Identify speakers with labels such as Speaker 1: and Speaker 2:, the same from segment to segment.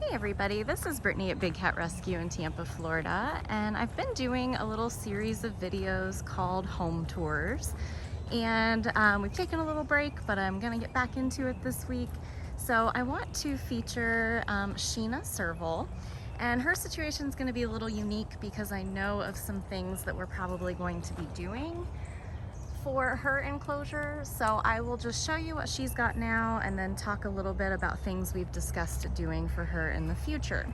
Speaker 1: Hey everybody, this is Brittany at Big Cat Rescue in Tampa, Florida, and I've been doing a little series of videos called home tours, and we've taken a little break, but I'm gonna get back into it this week. So I want to feature Sheena Serval, and her situation is going to be a little unique because I know of some things that we're probably going to be doing for her enclosure. So I will just show you what she's got now and then talk a little bit about things we've discussed doing for her in the future.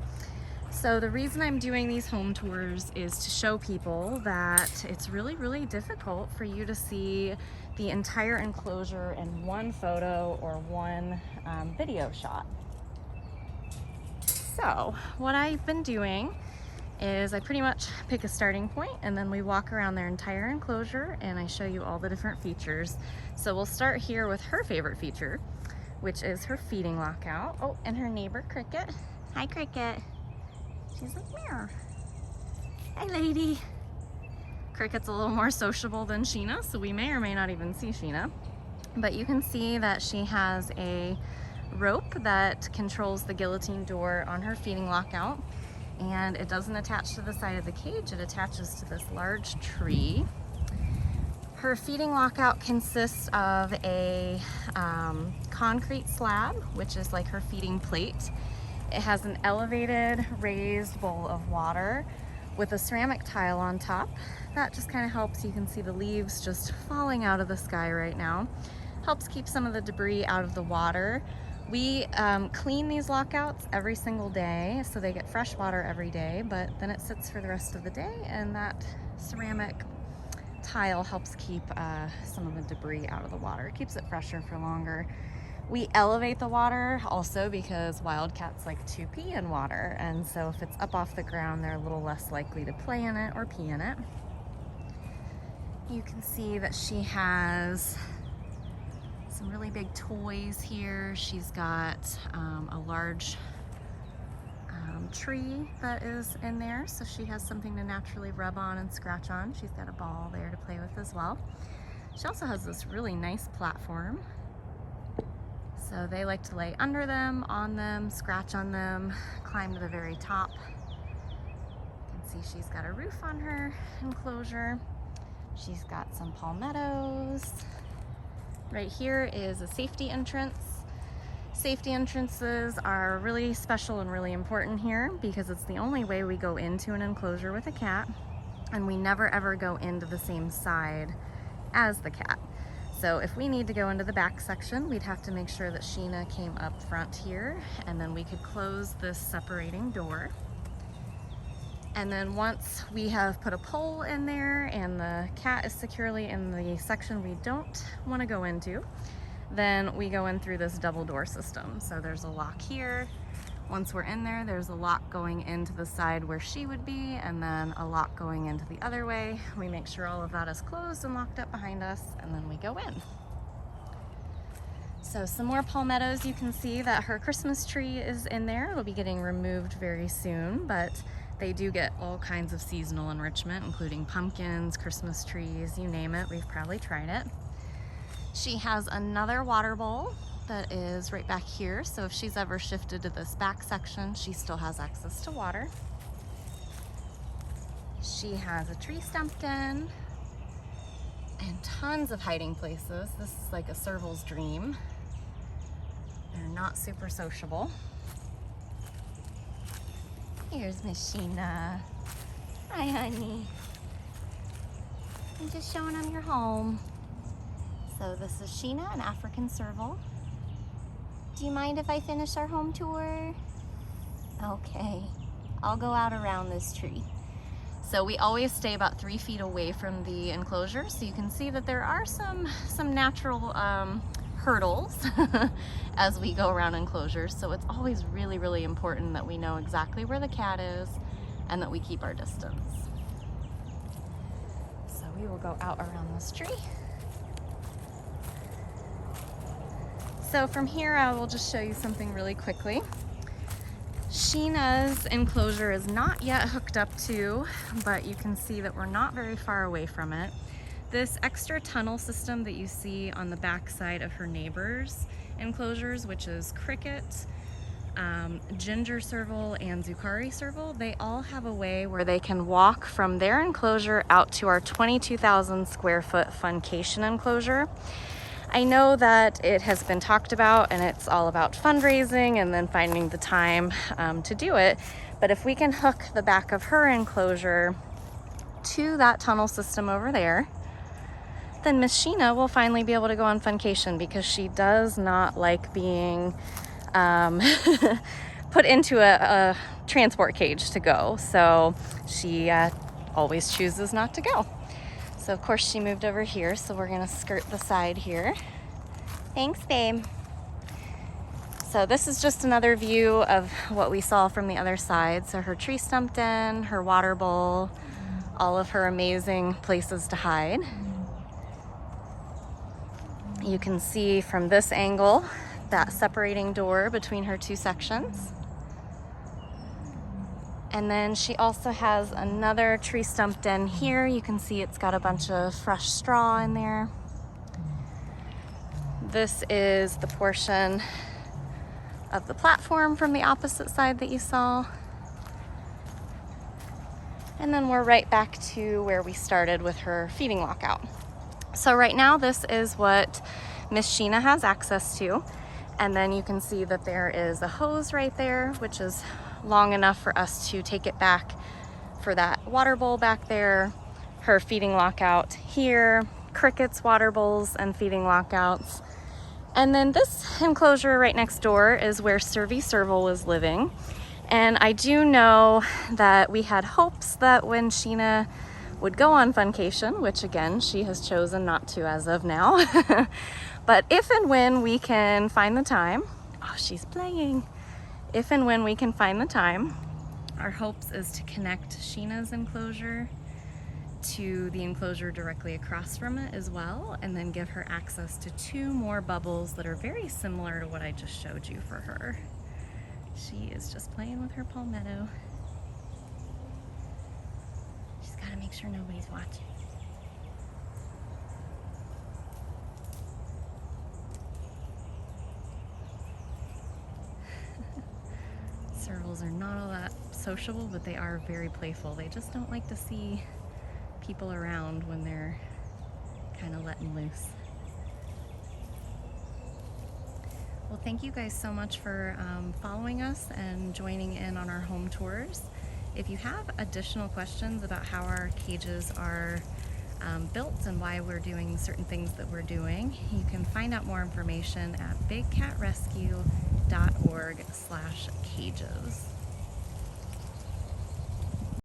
Speaker 1: So the reason I'm doing these home tours is to show people that it's really difficult for you to see the entire enclosure in one photo or one video shot. So what I've been doing is I pretty much pick a starting point and then we walk around their entire enclosure and I show you all the different features. So we'll start here with her favorite feature, which is her feeding lockout. Oh, and her neighbor Cricket. Hi Cricket. She's like, meow. Hi lady. Cricket's a little more sociable than Sheena, so we may or may not even see Sheena. But you can see that she has a rope that controls the guillotine door on her feeding lockout. And it doesn't attach to the side of the cage, it attaches to this large tree. Her feeding lockout consists of a concrete slab, which is like her feeding plate. It has an elevated raised bowl of water with a ceramic tile on top. That just kind of helps. You can see the leaves just falling out of the sky right now. Helps keep some of the debris out of the water. We clean these lockouts every single day, so they get fresh water every day, but then it sits for the rest of the day, and that ceramic tile helps keep some of the debris out of the water. It keeps it fresher for longer. We elevate the water also because wildcats like to pee in water, and so if it's up off the ground, they're a little less likely to play in it or pee in it. You can see that she has some really big toys here. She's got a large tree that is in there, so she has something to naturally rub on and scratch on. She's got a ball there to play with as well. She also has this really nice platform, so they like to lay under them, on them, scratch on them, climb to the very top. You can see she's got a roof on her enclosure. She's got some palmettos. Right here is a safety entrance. Safety entrances are really special and really important here because it's the only way we go into an enclosure with a cat, and we never ever go into the same side as the cat. So if we need to go into the back section, we'd have to make sure that Sheena came up front here, and then we could close this separating door. And then once we have put a pole in there and the cat is securely in the section we don't want to go into, then we go in through this double door system. So there's a lock here. Once we're in there, there's a lock going into the side where she would be, and then a lock going into the other way. We make sure all of that is closed and locked up behind us, and then we go in. So some more palmettos. You can see that her Christmas tree is in there. It'll be getting removed very soon, but they do get all kinds of seasonal enrichment, including pumpkins, Christmas trees, you name it. We've probably tried it. She has another water bowl that is right back here, so if she's ever shifted to this back section, she still has access to water. She has a tree stump den and tons of hiding places. This is like a Serval's dream. They're not super sociable. Here's Miss Sheena. Hi, honey. I'm just showing them your home. So this is Sheena, an African Serval. Do you mind if I finish our home tour? Okay, I'll go out around this tree. So we always stay about 3 feet away from the enclosure, so you can see that there are some natural hurdles as we go around enclosures. So it's always really important that we know exactly where the cat is and that we keep our distance. So we will go out around this tree. So from here, I will just show you something really quickly. Sheena's enclosure is not yet hooked up to, but you can see that we're not very far away from it. This extra tunnel system that you see on the back side of her neighbor's enclosures, which is Cricket, Ginger Serval and Zucari Serval, they all have a way where they can walk from their enclosure out to our 22,000 square foot Funcation enclosure. I know that it has been talked about and it's all about fundraising and then finding the time to do it. But if we can hook the back of her enclosure to that tunnel system over there, then Miss Sheena will finally be able to go on Funcation, because she does not like being put into a transport cage to go. So she always chooses not to go. So of course she moved over here, so we're gonna skirt the side here. Thanks, babe. So this is just another view of what we saw from the other side. So her tree stump den, her water bowl, all of her amazing places to hide. You can see from this angle that separating door between her two sections. And then she also has another tree stump den here. You can see it's got a bunch of fresh straw in there. This is the portion of the platform from the opposite side that you saw. And then we're right back to where we started with her feeding lockout. So right now this is what Miss Sheena has access to. And then you can see that there is a hose right there, which is long enough for us to take it back for that water bowl back there, her feeding lockout here, Cricket's water bowls and feeding lockouts. And then this enclosure right next door is where Sheena Serval was living. And I do know that we had hopes that when Sheena would go on Funcation, which again, she has chosen not to as of now, but if and when we can find the time, oh, she's playing. If and when we can find the time, our hopes is to connect Sheena's enclosure to the enclosure directly across from it as well, and then give her access to 2 more bubbles that are very similar to what I just showed you for her. She is just playing with her palmetto. She's got to make sure nobody's watching. Servals are not all that sociable, but they are very playful. They just don't like to see people around when they're kind of letting loose. Well, thank you guys so much for following us and joining in on our home tours. If you have additional questions about how our cages are built and why we're doing certain things that we're doing, you can find out more information at bigcatrescue.org/cages.